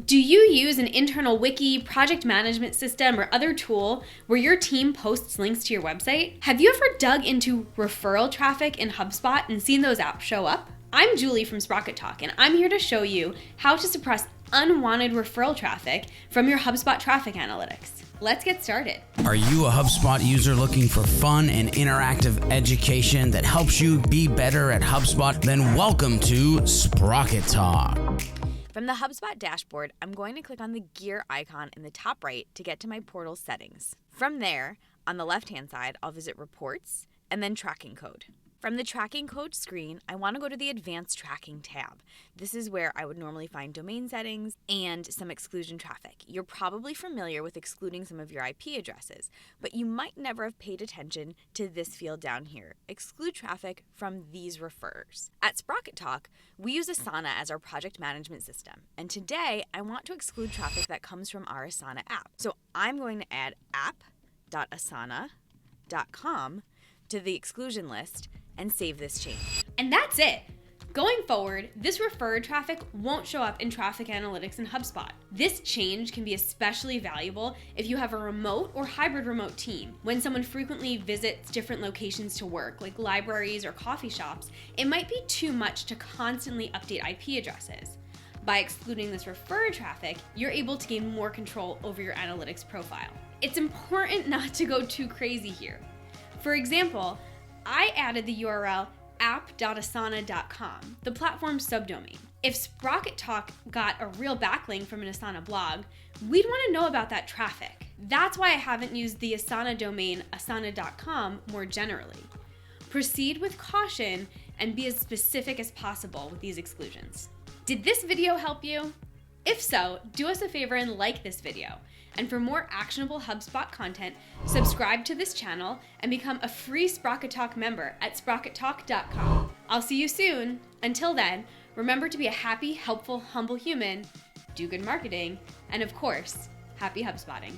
Do you use an internal wiki, project management system, or other tool where your team posts links to your website? Have you ever dug into referral traffic in HubSpot and seen those apps show up? I'm Juli from Sprocket Talk, and I'm here to show you how to suppress unwanted referral traffic from your HubSpot traffic analytics. Let's get started. Are you a HubSpot user looking for fun and interactive education that helps you be better at HubSpot? Then welcome to Sprocket Talk. From the HubSpot dashboard, I'm going to click on the gear icon in the top right to get to my portal settings. From there, on the left-hand side, I'll visit Reports and then Tracking Code. From the Tracking Code screen, I want to go to the Advanced Tracking tab. This is where I would normally find domain settings and some exclusion traffic. You're probably familiar with excluding some of your IP addresses, but you might never have paid attention to this field down here. Exclude traffic from these referrers. At Sprocket Talk, we use Asana as our project management system, and today I want to exclude traffic that comes from our Asana app. So I'm going to add app.asana.com to the exclusion list and save this change. And that's it. Going forward, this referred traffic won't show up in traffic analytics in HubSpot. This change can be especially valuable if you have a remote or hybrid remote team. When someone frequently visits different locations to work, like libraries or coffee shops, it might be too much to constantly update IP addresses. By excluding this referred traffic, you're able to gain more control over your analytics profile. It's important not to go too crazy here. For example, I added the URL app.asana.com, the platform's subdomain. If Sprocket Talk got a real backlink from an Asana blog, we'd want to know about that traffic. That's why I haven't used the Asana domain asana.com more generally. Proceed with caution and be as specific as possible with these exclusions. Did this video help you? If so, do us a favor and like this video. And for more actionable HubSpot content, subscribe to this channel and become a free Sprocket Talk member at sprockettalk.com. I'll see you soon. Until then, remember to be a happy, helpful, humble human, do good marketing, and of course, happy HubSpotting.